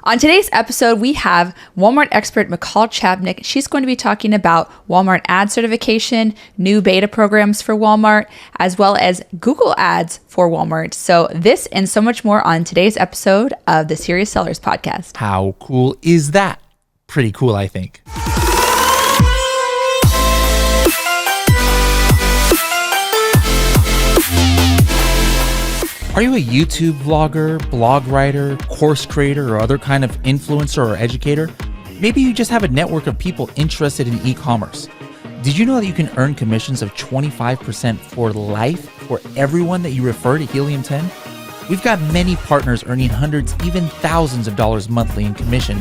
On today's episode, we have Walmart expert Michal Chapnick. She's going to be talking about Walmart ad certification, new beta programs for Walmart, as well as Google ads for Walmart. So this and so much more on today's episode of the Serious Sellers Podcast. How cool is that? Pretty cool, I think. Are you a YouTube vlogger, blog writer, course creator, or other kind of influencer or educator? Maybe you just have a network of people interested in e-commerce. Did you know that you can earn commissions of 25% for life for everyone that you refer to Helium 10? We've got many partners earning hundreds, even thousands of dollars monthly in commission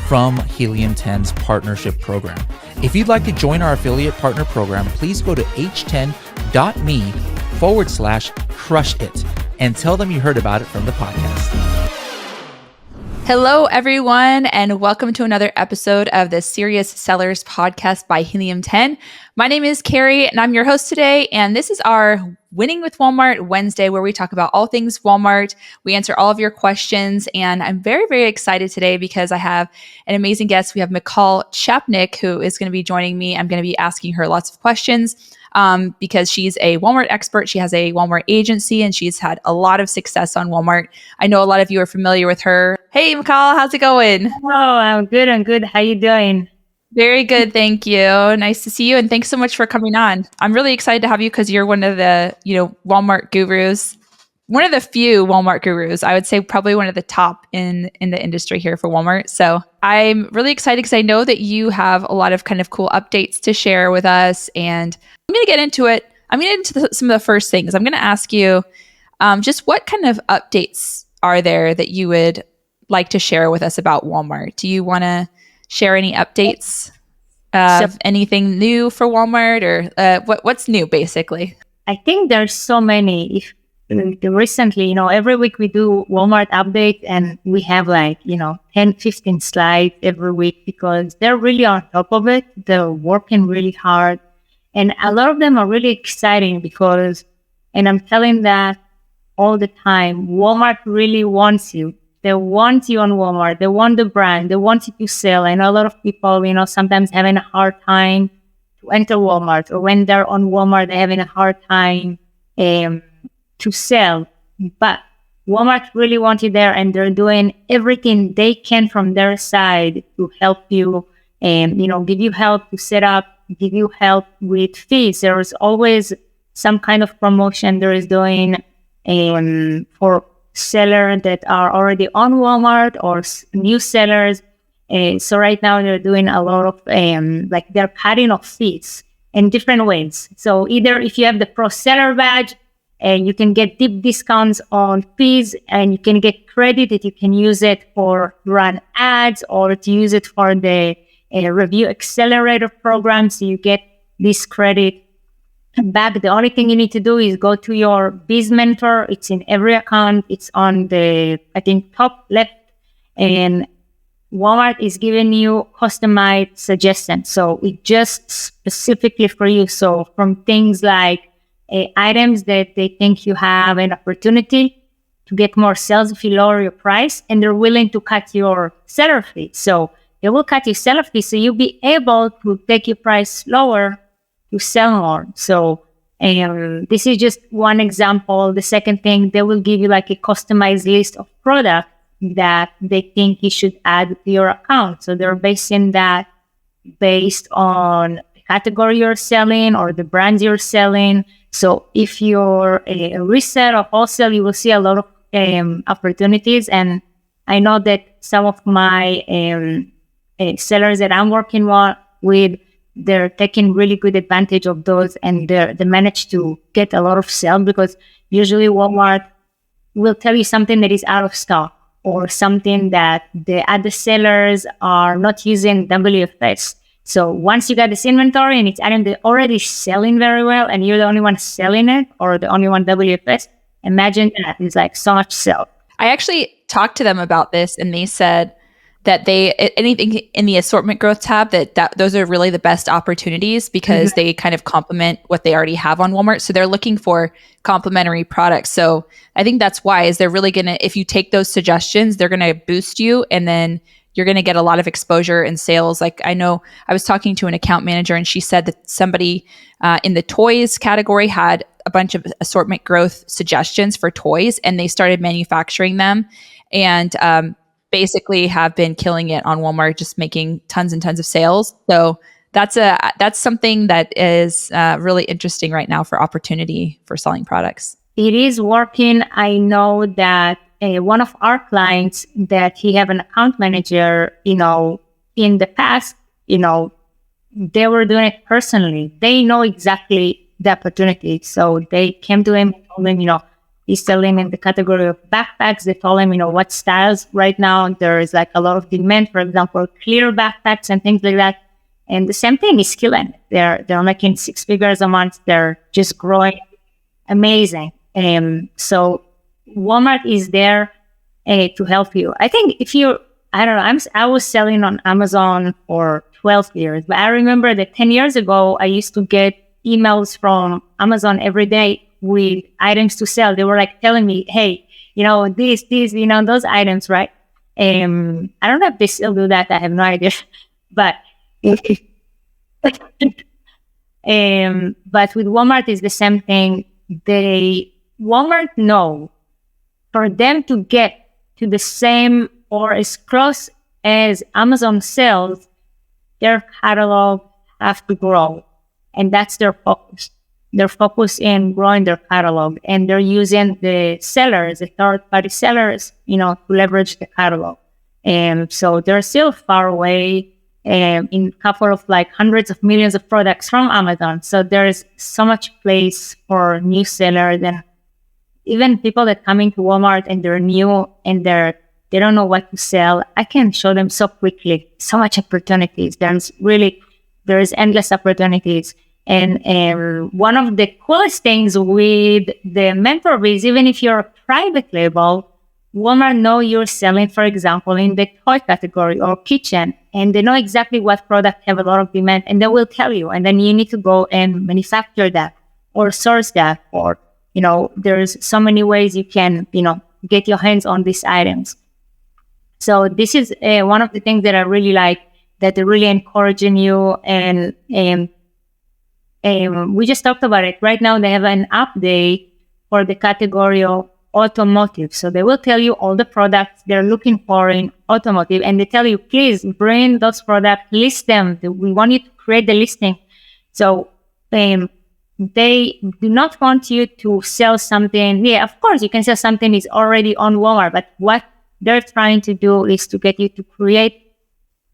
from Helium 10's partnership program. If you'd like to join our affiliate partner program, please go to h10.me/crush it. And tell them you heard about it from the podcast. Hello, everyone, and welcome to another episode of the Serious Sellers Podcast by Helium 10. My name is Carrie, and I'm your host today, and this is our Winning with Walmart Wednesday, where we talk about all things Walmart. We answer all of your questions, and I'm very, very excited today because I have an amazing guest. We have Michal Chapnick, who is going to be joining me. I'm going to be asking her lots of questions. Because she's a Walmart expert. She has a Walmart agency and she's had a lot of success on Walmart. I know a lot of you are familiar with her. Hey, Michal, how's it going? Oh, I'm good. How you doing? Very good. Thank you. Nice to see you. And thanks so much for coming on. I'm really excited to have you because you're one of the, Walmart gurus. One of the few Walmart gurus, I would say probably one of the top in the industry here for Walmart. So I'm really excited because I know that you have a lot of kind of cool updates to share with us. And I'm going to get into it. I'm going to get into some of the first things. I'm going to ask you just what kind of updates are there that you would like to share with us about Walmart? Do you want to share any updates of anything new for Walmart or what's new basically? I think there's so many. Recently, every week we do Walmart update and we have 10, 15 slides every week because they're really on top of it. They're working really hard. And a lot of them are really exciting because, and I'm telling that all the time, Walmart really wants you. They want you on Walmart. They want the brand. They want you to sell. I know a lot of people, sometimes having a hard time to enter Walmart, or when they're on Walmart, they're having a hard time to sell. But Walmart really wants you there, and they're doing everything they can from their side to help you and, give you help to set up, give you help with fees. There is always some kind of promotion there is doing for sellers that are already on Walmart or new sellers. So right now they're doing a lot of they're cutting off fees in different ways. So either if you have the pro seller badge, and you can get deep discounts on fees, and you can get credit that you can use it for run ads or to use it for the review accelerator program. So you get this credit back. The only thing you need to do is go to your Biz Mentor. It's in every account. It's on the, top left. And Walmart is giving you customized suggestions. So it's just specifically for you. So from things like items that they think you have an opportunity to get more sales if you lower your price, and they're willing to cut your seller fee. So they will cut your seller fee, so you'll be able to take your price lower to sell more. So this is just one example. The second thing, they will give you a customized list of products that they think you should add to your account. So they're basing that based on the category you're selling or the brands you're selling. So if you're a resale or wholesale, you will see a lot of opportunities. And I know that some of my sellers that I'm working with, they're taking really good advantage of those, and they manage to get a lot of sales because usually Walmart will tell you something that is out of stock or something that the other sellers are not using WFS. So once you got this inventory and it's item they're already selling very well and you're the only one selling it or the only one WFS, imagine that. It's so much sell. I actually talked to them about this and they said that they anything in the assortment growth tab that those are really the best opportunities because they kind of complement what they already have on Walmart. So they're looking for complementary products. So I think that's why is they're really gonna, if you take those suggestions, they're gonna boost you, and then you're gonna get a lot of exposure and sales. Like I know I was talking to an account manager, and she said that somebody in the toys category had a bunch of assortment growth suggestions for toys, and they started manufacturing them, and basically have been killing it on Walmart, just making tons and tons of sales. So that's something that is really interesting right now for opportunity for selling products. It is working. I know that one of our clients that he have an account manager, in the past, they were doing it personally. They know exactly the opportunity. So they came to him and told him, he's selling in the category of backpacks. They told him, what styles right now there is like a lot of demand, for example, clear backpacks and things like that. And the same thing is killing. They're making 6 figures a month. They're just growing amazing. So Walmart is there to help you. I think I was selling on Amazon for 12 years, but I remember that 10 years ago, I used to get emails from Amazon every day with items to sell. They were like telling me, hey, this, those items, right? I don't know if they still do that. I have no idea. But but with Walmart, it's the same thing. Walmart know for them to get to the same or as close as Amazon sells, their catalog have to grow. And that's their focus. They're focused in growing their catalog, and they're using the sellers, the third-party sellers, to leverage the catalog. And so they're still far away in a couple of hundreds of millions of products from Amazon. So there's so much place for new sellers, and even people that come into Walmart and they're new and they don't know what to sell. I can show them so quickly, so much opportunities. There's endless opportunities. And one of the coolest things with the mentor is, even if you're a private label, Walmart know you're selling, for example, in the toy category or kitchen, and they know exactly what product have a lot of demand, and they will tell you. And then you need to go and manufacture that or source that, or, there's so many ways you can, get your hands on these items. So this is one of the things that I really like, that they're really encouraging you. And we just talked about it. Right now, they have an update for the category of automotive. So they will tell you all the products they're looking for in automotive, and they tell you, please bring those products, list them. We want you to create the listing. So they do not want you to sell something. Yeah, of course, you can sell something is already on Walmart, but what they're trying to do is to get you to create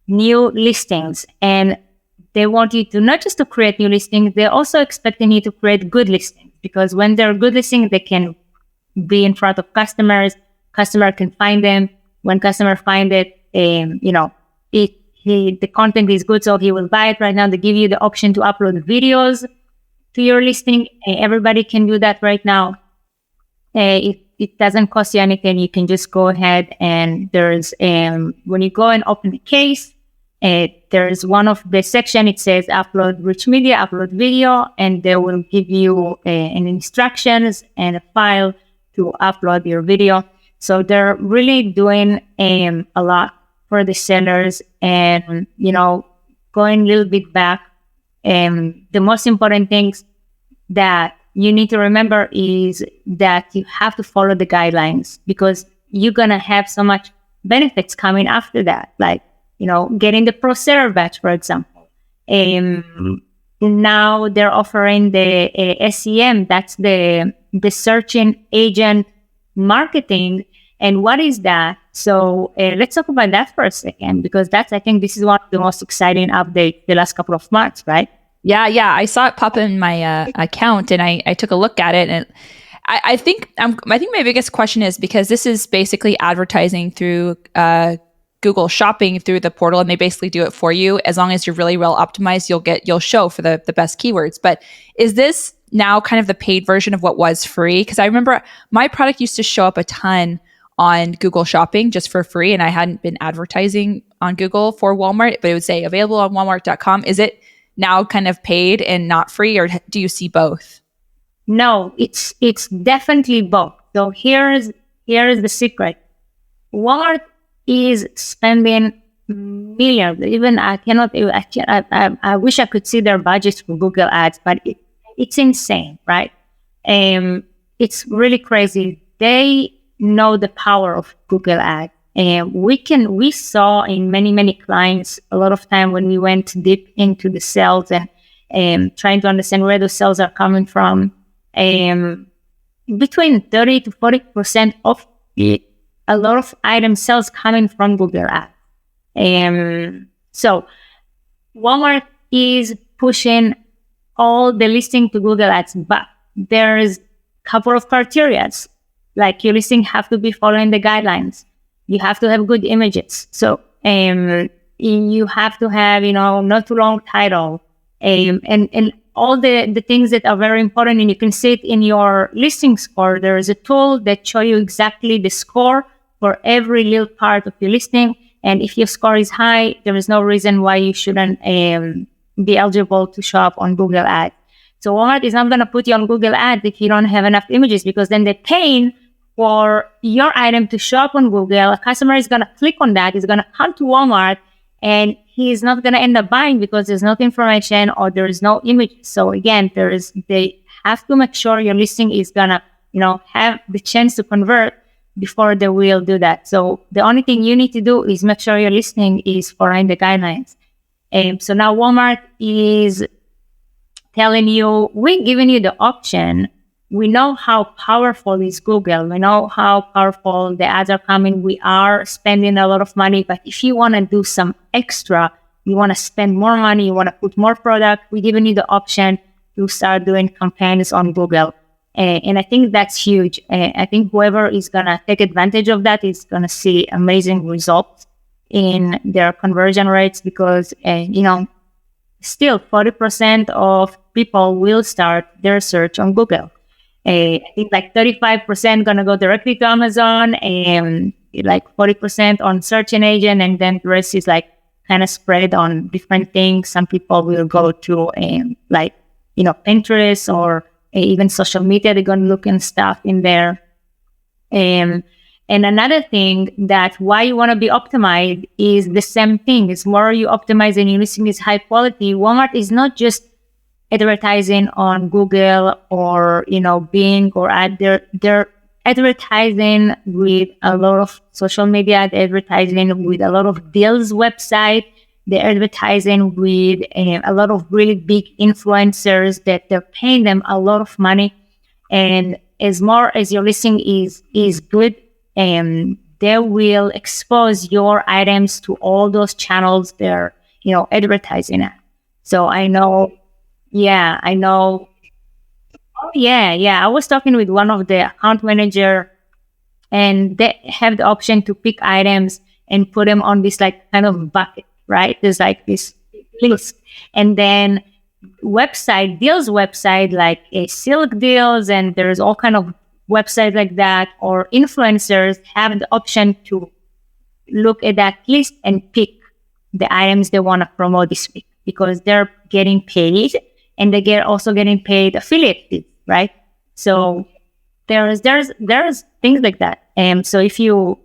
new listings. And they want you to not just to create new listings, they're also expecting you to create good listings, because when they're good listings, they can be in front of customers. Customer can find them. When customer find it, the content is good, so he will buy it. Right now, they give you the option to upload videos to your listing. Everybody can do that right now. It doesn't cost you anything. You can just go ahead, and there's when you go and open the case, there's one of the section, it says upload rich media, upload video, and they will give you an instructions and a file to upload your video. So they're really doing a lot for the sellers. And, going a little bit back, the most important things that you need to remember is that you have to follow the guidelines, because you're going to have so much benefits coming after that. Like, getting the pro seller batch, for example. Now they're offering the SEM, that's the searching agent marketing. And what is that? So let's talk about that for a second, because I think this is one of the most exciting updates the last couple of months, right? Yeah. I saw it pop in my account, and I took a look at it, and I think my biggest question is, because this is basically advertising through Google Shopping through the portal, and they basically do it for you. As long as you're really well optimized, you'll show for the best keywords. But is this now kind of the paid version of what was free? Because I remember my product used to show up a ton on Google Shopping just for free, and I hadn't been advertising on Google for Walmart, but it would say available on walmart.com. Is it now kind of paid and not free, or do you see both? No, it's definitely both. So here is the secret. Walmart is spending millions. Even I cannot. I wish I could see their budgets for Google Ads, but it's insane, right? It's really crazy. They know the power of Google Ads, and we saw in many clients a lot of time when we went deep into the sales and trying to understand where the sales are coming from. Between 30 to 40% of a lot of item sales coming from Google Ads. So Walmart is pushing all the listing to Google Ads, but there's a couple of criteria. Like your listing have to be following the guidelines. You have to have good images. So you have to have, not too long title, and all the things that are very important. And you can see it in your listing score. There is a tool that shows you exactly the score for every little part of your listing. And if your score is high, there is no reason why you shouldn't be eligible to show up on Google Ads. So Walmart is not going to put you on Google Ads if you don't have enough images, because then they're paying for your item to show up on Google. A customer is going to click on that, is going to come to Walmart, and he's not going to end up buying because there's no information or there is no image. So again, they have to make sure your listing is going to, have the chance to convert before they will do that. So the only thing you need to do is make sure your listing is following the guidelines. So now Walmart is telling you, we're giving you the option. We know how powerful is Google. We know how powerful the ads are coming. We are spending a lot of money, but if you want to do some extra, you want to spend more money, you want to put more product, we're giving you the option to start doing campaigns on Google. And I think that's huge. I think whoever is going to take advantage of that is going to see amazing results in their conversion rates, because, still 40% of people will start their search on Google. I think like 35% going to go directly to Amazon, and like 40% on search and agent, and then the rest is like kind of spread on different things. Some people will go to Pinterest or even social media. They're going to look and stuff in there. And another thing that why you want to be optimized is the same thing. It's more you optimize and your listing is high quality. Walmart is not just advertising on Google or, Bing or ad. They're advertising with a lot of social media. They're advertising with a lot of deals website. They're advertising with a lot of really big influencers that they're paying them a lot of money. And as more as your listing is good, they will expose your items to all those channels they're, advertising at. So I know. Oh, yeah. I was talking with one of the account manager, and they have the option to pick items and put them on this like kind of bucket, right? There's like this list, and then deals website like a Silk Deals, and there's all kind of websites like that, or influencers have the option to look at that list and pick the items they want to promote this week, because they're getting paid. And they also getting paid affiliate fees, right? So there's things like that. So if you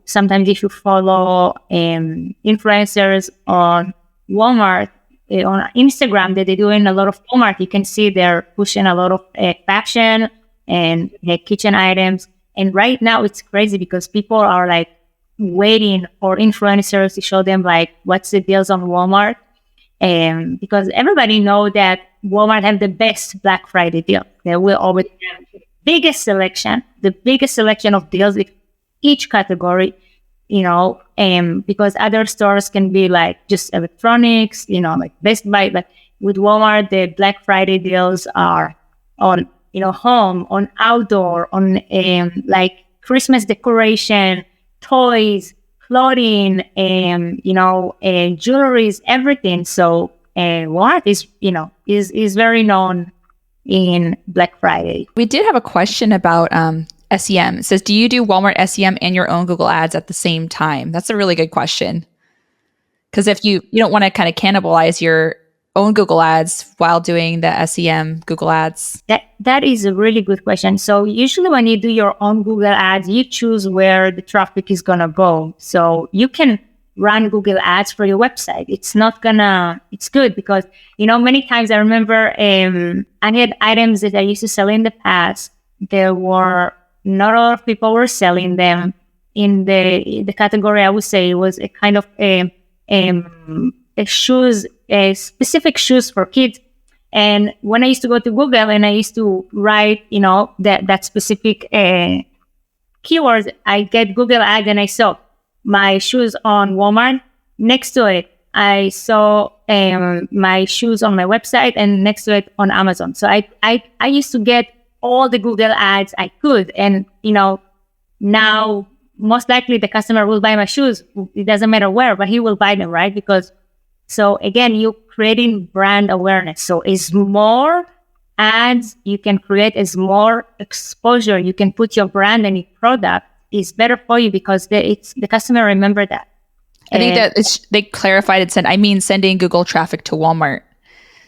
follow influencers on Walmart, on Instagram, that they're doing a lot of Walmart, you can see they're pushing a lot of fashion and kitchen items. And right now it's crazy because people are like waiting for influencers to show them like what's the deals on Walmart. Because everybody know that Walmart have the best Black Friday deal. They will always have the biggest selection of deals with each category, because other stores can be like just electronics, like Best Buy. But with Walmart, the Black Friday deals are on, home, on outdoor, on like Christmas decoration, toys, clothing, and jewelries, everything. So Walmart is very known in Black Friday. We did have a question about SEM. It says, do you do Walmart SEM and your own Google ads at the same time? That's a really good question. Because if you don't want to kind of cannibalize your own Google ads while doing the SEM Google ads. That is a really good question. So usually when you do your own Google ads, you choose where the traffic is going to go. So you can run Google ads for your website. It's good because, many times I remember I had items that I used to sell in the past. There were not a lot of people were selling them in the category. I would say it was a kind of a specific shoes for kids. And when I used to go to Google and I used to write, that specific keywords, I get Google ads and I saw my shoes on Walmart. Next to it, I saw my shoes on my website, and next to it on Amazon. So I used to get all the Google ads I could. And, now most likely the customer will buy my shoes. It doesn't matter where, but he will buy them, right? So again, you're creating brand awareness. So as more ads you can create, as more exposure you can put your brand and your product, is better for you because the customer remember that. I think that they clarified it, said, I mean, sending Google traffic to Walmart.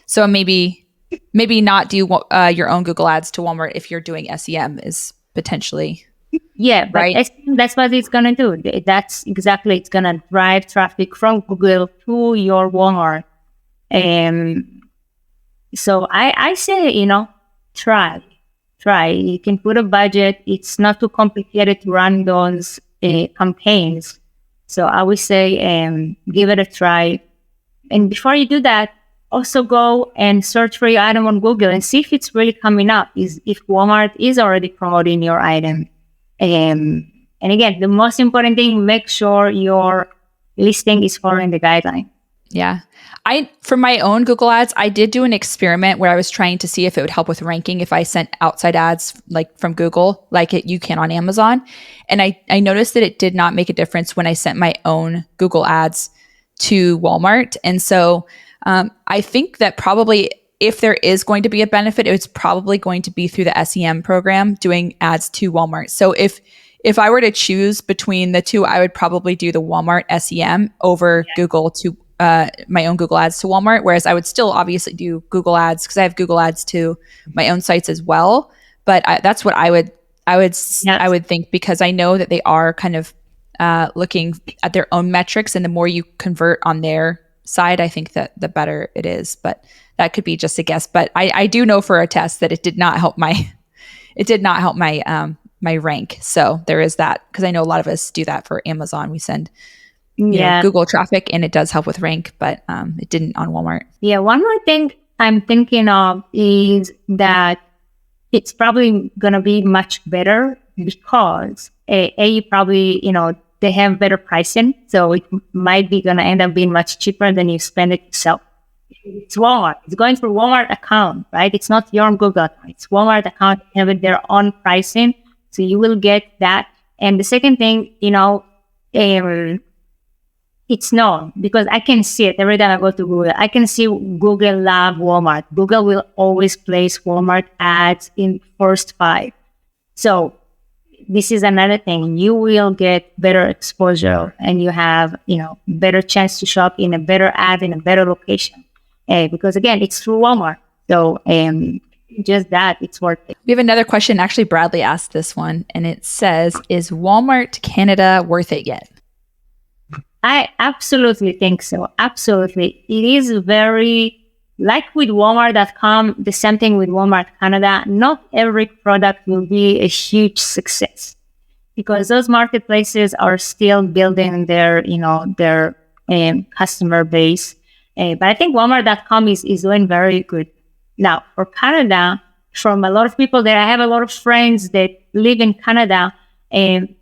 So maybe not do your own Google ads to Walmart if you're doing SEM is potentially. Yeah, but right. That's what it's going to do. That's exactly, it's going to drive traffic from Google to your Walmart. So I say, try. You can put a budget. It's not too complicated to run those campaigns. So I would say give it a try. And before you do that, also go and search for your item on Google and see if it's really coming up, if Walmart is already promoting your item. And again, the most important thing, make sure your listing is following the guideline. Yeah. For my own Google ads, I did do an experiment where I was trying to see if it would help with ranking if I sent outside ads like from Google, like you can on Amazon. And I noticed that it did not make a difference when I sent my own Google ads to Walmart. And so I think that probably if there is going to be a benefit, it's probably going to be through the SEM program doing ads to Walmart. So if I were to choose between the two, I would probably do the Walmart SEM over Google to my own Google ads to Walmart. Whereas I would still obviously do Google ads because I have Google ads to my own sites as well. But that's what I would think, because I know that they are kind of looking at their own metrics, and the more you convert on their side, I think that the better it is. But that could be just a guess. But I do know for a test that it did not help my my rank. So there is that, because I know a lot of us do that for Amazon. We send Google traffic and it does help with rank, but it didn't on Walmart. Yeah. One more thing I'm thinking of is that it's probably going to be much better because probably, they have better pricing. So it might be going to end up being much cheaper than you spend it yourself. It's Walmart. It's going through Walmart account, right? It's not your Google account. It's Walmart account having their own pricing. So you will get that. And the second thing, it's known because I can see it every time I go to Google. I can see Google love Walmart. Google will always place Walmart ads in first 5. So this is another thing. You will get better exposure and you have, better chance to shop in a better ad in a better location. Because again, it's through Walmart. So just that, it's worth it. We have another question. Actually, Bradley asked this one, and it says, is Walmart Canada worth it yet? I absolutely think so. Absolutely. It is very, like with Walmart.com, the same thing with Walmart Canada. Not every product will be a huge success because those marketplaces are still building their customer base. But I think Walmart.com is doing very good. Now, for Canada, from a lot of people there, I have a lot of friends that live in Canada, and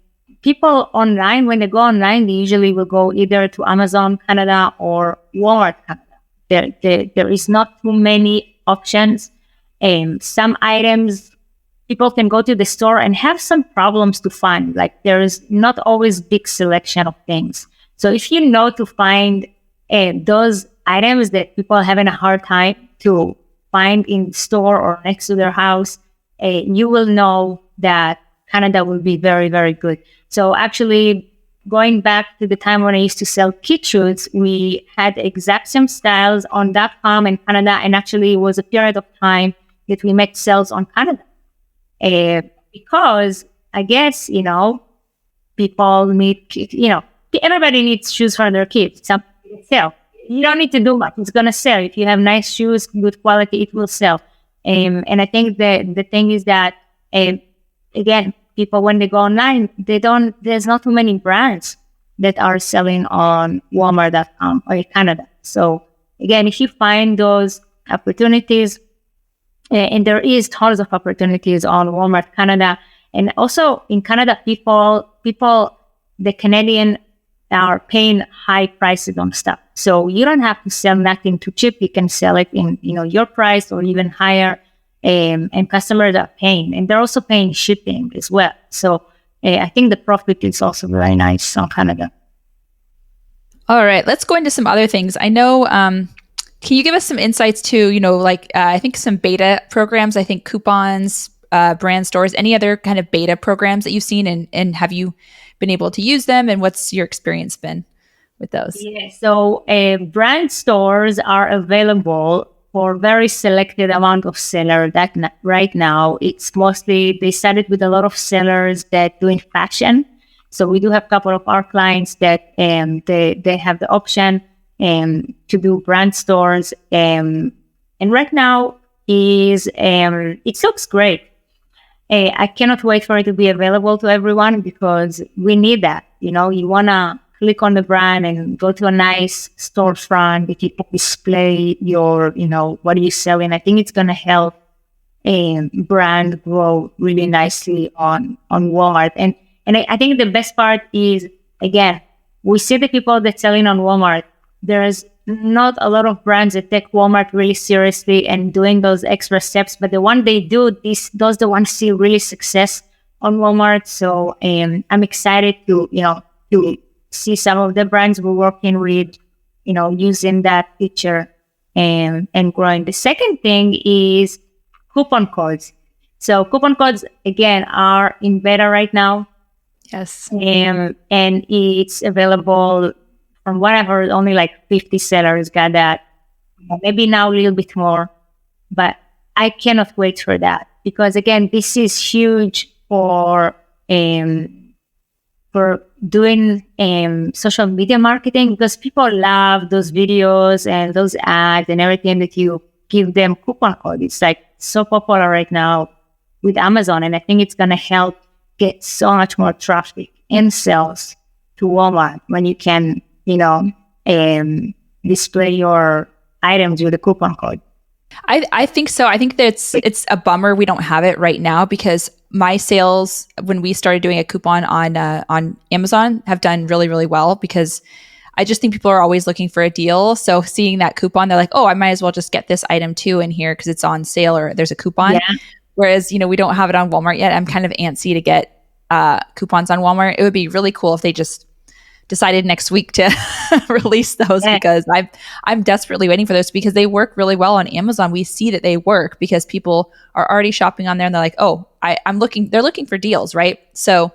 people online, when they go online, they usually will go either to Amazon Canada or Walmart Canada. There is not too many options. Some items, people can go to the store and have some problems to find. Like there is not always big selection of things. So if you know to find those items that people are having a hard time to find in the store or next to their house, you will know that Canada will be very, very good. So actually, going back to the time when I used to sell kit shoots, we had the exact same styles on .com in Canada, and actually it was a period of time that we made sales on Canada. Because I guess, people need, everybody needs shoes for their kids. Some sell. You don't need to do much. It's going to sell. If you have nice shoes, good quality, it will sell. And I think the thing is that, again, people, when they go online, there's not too many brands that are selling on Walmart.com or in Canada. So again, if you find those opportunities, and there is tons of opportunities on Walmart Canada, and also in Canada, people, the Canadian are paying high prices on stuff. So you don't have to sell nothing too cheap. You can sell it in, your price or even higher. And customers are paying, and they're also paying shipping as well. So I think the profit is also very nice on Canada. All right, let's go into some other things. I know, can you give us some insights to, I think some beta programs, I think coupons, brand stores, any other kind of beta programs that you've seen, and have you been able to use them, and what's your experience been with those? Yeah, so brand stores are available for very selected amount of sellers. That right now, it's mostly, they started with a lot of sellers that doing fashion. So we do have a couple of our clients that they have the option to do brand stores. And right now it looks great. I cannot wait for it to be available to everyone, because we need that. You want to click on the brand and go to a nice storefront that you can display your, what are you selling. I think it's going to help a brand grow really nicely on Walmart. And I think the best part is, again, we see the people that selling on Walmart. There's not a lot of brands that take Walmart really seriously and doing those extra steps, but the one they do, those the ones see really success on Walmart. So I'm excited to see some of the brands we're working with, using that feature and growing. The second thing is coupon codes. So coupon codes, again, are in beta right now. Yes. And it's available, from what I've heard, only like 50 sellers got that. Maybe now a little bit more, but I cannot wait for that, because again, this is huge for doing social media marketing, because people love those videos and those ads and everything that you give them coupon code. It's like so popular right now with Amazon, and I think it's going to help get so much more traffic and sales to Walmart when you can, display your items with a coupon code. I think so. I think that it's a bummer we don't have it right now, because my sales, when we started doing a coupon on Amazon, have done really, really well, because I just think people are always looking for a deal. So seeing that coupon, they're like, oh, I might as well just get this item too in here because it's on sale or there's a coupon. Yeah. Whereas, we don't have it on Walmart yet. I'm kind of antsy to get coupons on Walmart. It would be really cool if they just decided next week to release those, because I'm desperately waiting for those, because they work really well on Amazon. We see that they work because people are already shopping on there and they're like, oh, they're looking for deals, right? So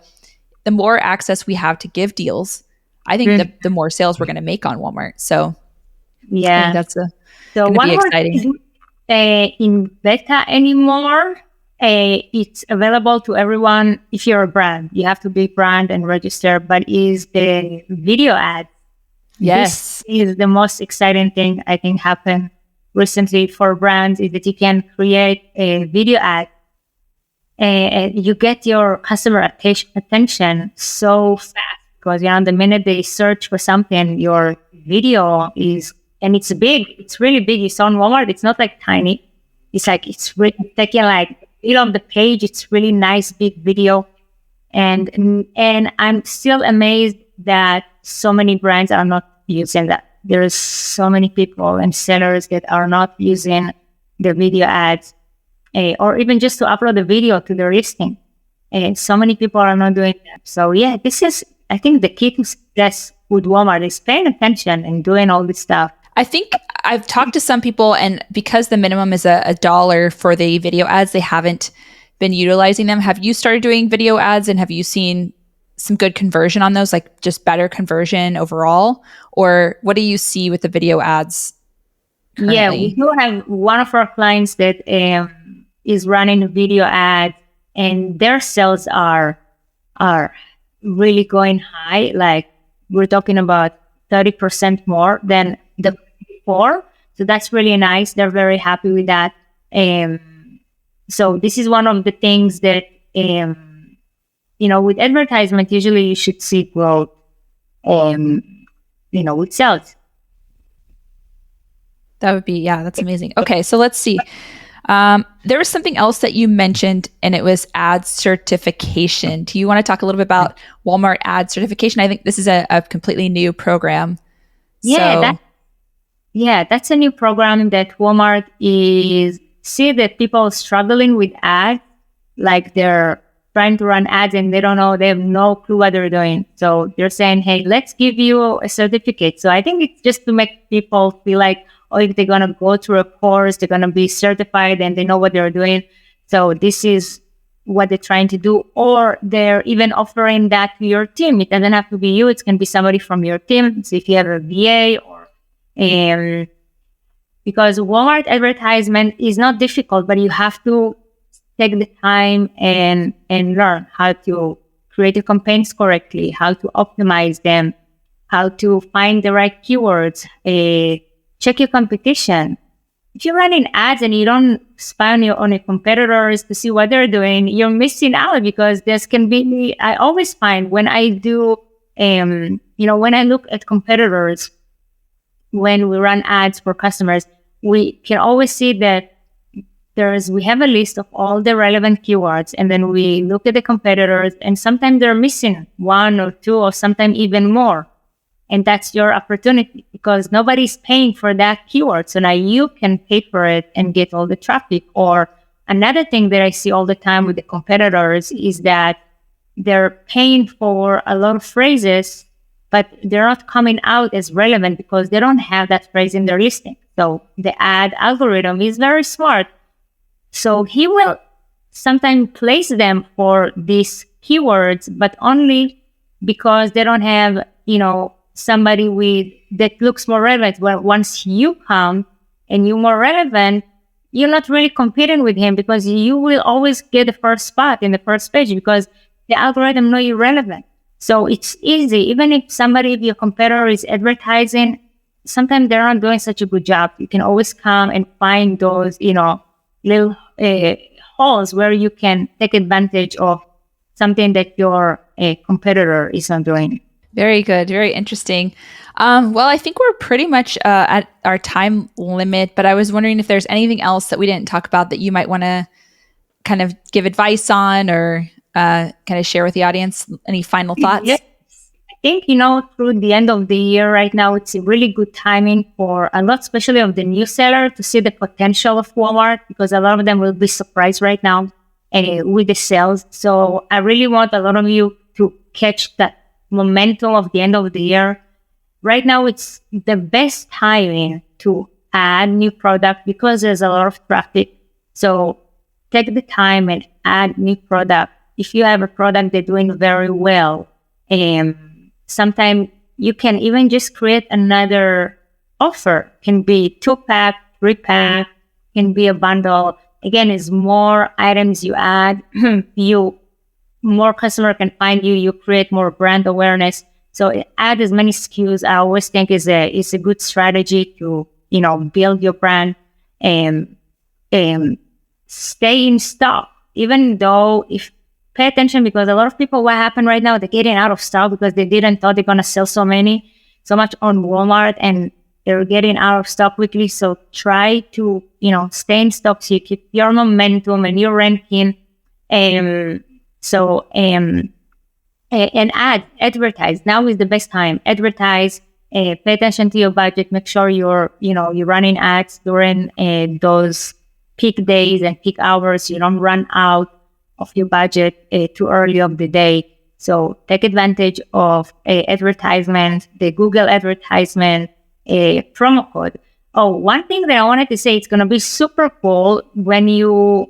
the more access we have to give deals, I think the more sales we're going to make on Walmart. So yeah, that's so going to be exciting. In beta anymore. It's available to everyone. If you're a brand, you have to be brand and register, but is the video ad. Yes. This is the most exciting thing I think happened recently for brands, is that you can create a video ad and you get your customer attention so fast, because the minute they search for something, your video is, and it's big, it's really big. It's on Walmart. It's not like tiny. It's like, it's really taking like of the page. It's really nice big video, and I'm still amazed that so many brands are not using that. There's so many people and sellers that are not using the video ads, or even just to upload the video to the listing, and so many people are not doing that. So yeah, this is, I think, the key to success with Walmart is paying attention and doing all this stuff. I think I've talked to some people, and because the minimum is $1 for the video ads, they haven't been utilizing them. Have you started doing video ads, and have you seen some good conversion on those, like just better conversion overall? Or what do you see with the video ads currently? Yeah, we do have one of our clients that is running a video ad, and their sales are really going high. Like we're talking about 30% more than the before. So that's really nice. They're very happy with that. So this is one of the things that with advertisement, usually you should see growth, with sales. That would be, that's amazing. Okay, so let's see. There was something else that you mentioned, and it was ad certification. Do you want to talk a little bit about Walmart ad certification? I think this is a completely new program. That's a new program that Walmart is see that people struggling with ads, like they're trying to run ads and they don't know, they have no clue what they're doing. So they're saying, hey, let's give you a certificate. So I think it's just to make people feel like, oh, if they're going to go through a course, they're going to be certified and they know what they're doing. So this is what they're trying to do. Or they're even offering that to your team. It doesn't have to be you. It can be somebody from your team. So if you have a VA because Walmart advertisement is not difficult, but you have to take the time and learn how to create the campaigns correctly, how to optimize them, how to find the right keywords, check your competition. If you're running ads and you don't spy on your competitors to see what they're doing, you're missing out, because I always find when I do, when I look at competitors, when we run ads for customers, we can always see that we have a list of all the relevant keywords, and then we look at the competitors, and sometimes they're missing one or two, or sometimes even more. And that's your opportunity, because nobody's paying for that keyword. So now you can pay for it and get all the traffic. Or another thing that I see all the time with the competitors is that they're paying for a lot of phrases, but they're not coming out as relevant because they don't have that phrase in their listing. So the ad algorithm is very smart. So he will sometimes place them for these keywords, but only because they don't have, somebody that looks more relevant. Well, once you come and you're more relevant, you're not really competing with him, because you will always get the first spot in the first page, because the algorithm know you're relevant. So it's easy. Even if your competitor is advertising, sometimes they're not doing such a good job. You can always come and find those, little holes where you can take advantage of something that your competitor is not doing. Very good. Very interesting. Well, I think we're pretty much at our time limit, but I was wondering if there's anything else that we didn't talk about that you might want to kind of give advice on, or kind of share with the audience. Any final thoughts? Yes. I think, through the end of the year right now, it's a really good timing for a lot, especially of the new seller, to see the potential of Walmart, because a lot of them will be surprised right now with the sales. So I really want a lot of you to catch that momentum of the end of the year. Right now, it's the best timing to add new product, because there's a lot of traffic. So take the time and add new product. If you have a product that's doing very well, sometimes you can even just create another offer. Can be 2-pack, 3-pack, can be a bundle. Again, as more items you add, more customer can find you. You create more brand awareness. So add as many SKUs. I always think is a good strategy to build your brand and stay in stock. Even though pay attention, because a lot of people, what happened right now, they're getting out of stock because they didn't thought they're gonna sell so much on Walmart, and they're getting out of stock quickly. So try to stay in stock so you keep your momentum and your ranking. And advertise. Now is the best time. Advertise. Pay attention to your budget. Make sure you're running ads during those peak days and peak hours. You don't run out of your budget too early of the day. So take advantage of advertisement, the Google advertisement, promo code. Oh, one thing that I wanted to say, it's going to be super cool when you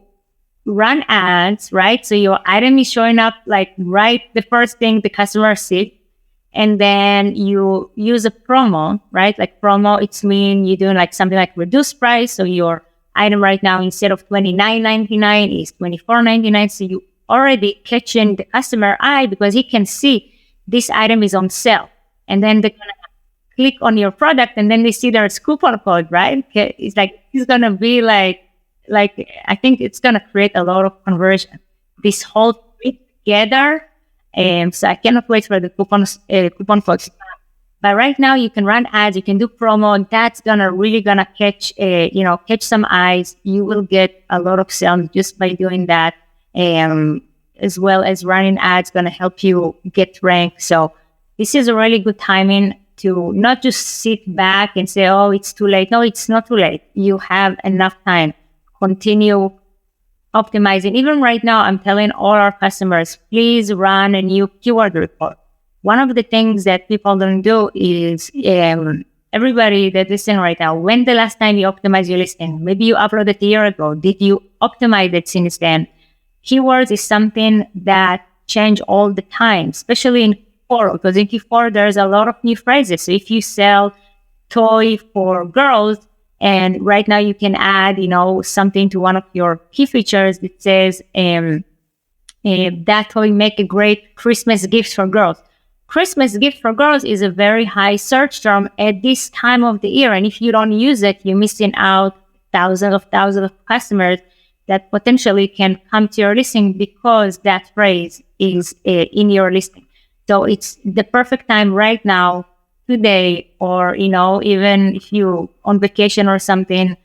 run ads, right? So your item is showing up like right the first thing the customer sees. And then you use a promo, right? Like promo, it's mean you're doing like something like reduced price. So your item right now, instead of $29.99 is $24.99. So you already catching the customer eye because he can see this item is on sale. And then they're going to click on your product and then they see there's coupon code, right? It's like, it's going to be like, I think it's going to create a lot of conversion. This whole week together. So I cannot wait for the coupon codes. But right now you can run ads, you can do promo. That's really gonna catch some eyes. You will get a lot of sales just by doing that. As well as running ads gonna help you get ranked. So this is a really good timing to not just sit back and say, oh, it's too late. No, it's not too late. You have enough time. Continue optimizing. Even right now, I'm telling all our customers, please run a new keyword report. One of the things that people don't do is everybody that listen right now, when the last time you optimized your listing? Maybe you uploaded a year ago. Did you optimize it since then? Keywords is something that change all the time, especially in Q4, because in Q4, there's a lot of new phrases. So if you sell toy for girls, and right now you can add, something to one of your key features that says, that toy make a great Christmas gift for girls. Christmas gift for girls is a very high search term at this time of the year. And if you don't use it, you're missing out thousands of customers that potentially can come to your listing because that phrase is in your listing. So it's the perfect time right now, today, or even if you on vacation or something,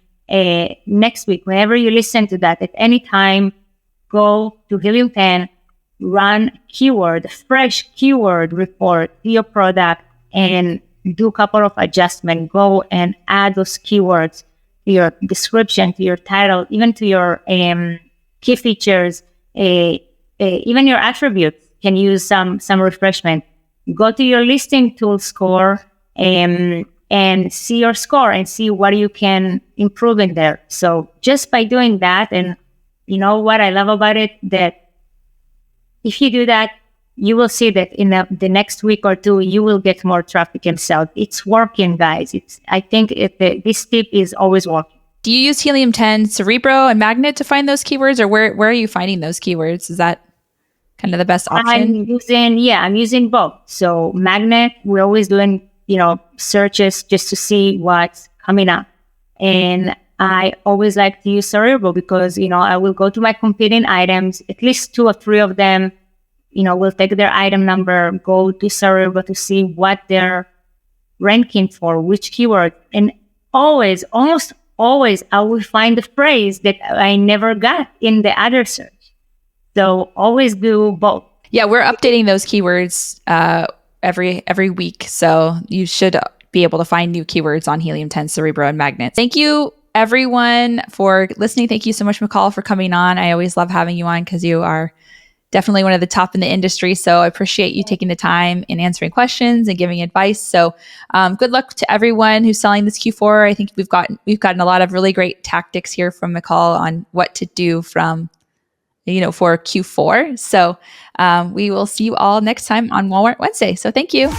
next week, whenever you listen to that, at any time, go to Helium 10, run fresh keyword report to your product, and do a couple of adjustments. Go and add those keywords to your description, to your title, even to your key features, even your attributes can use some refreshment. Go to your listing tool score and see your score and see what you can improve in there. So just by doing that, and what I love about it, that if you do that, you will see that in the next week or two, you will get more traffic and sales. It's working, guys. I think this tip is always working. Do you use Helium 10 Cerebro and Magnet to find those keywords, or where are you finding those keywords? Is that kind of the best option? I'm using both. So Magnet, we're always doing, searches just to see what's coming up. And I always like to use Cerebro because, I will go to my competing items, at least 2 or 3 of them, will take their item number, go to Cerebro to see what they're ranking for, which keyword. And almost always, I will find the phrase that I never got in the other search. So always do both. Yeah, we're updating those keywords every week. So you should be able to find new keywords on Helium 10, Cerebro, and Magnet. Thank you, everyone, for listening. Thank you so much, Michal, for coming on. I always love having you on because you are definitely one of the top in the industry. So I appreciate you taking the time and answering questions and giving advice. So good luck to everyone who's selling this Q4. I think we've gotten a lot of really great tactics here from Michal on what to do for Q4. So we will see you all next time on Walmart Wednesday. So thank you.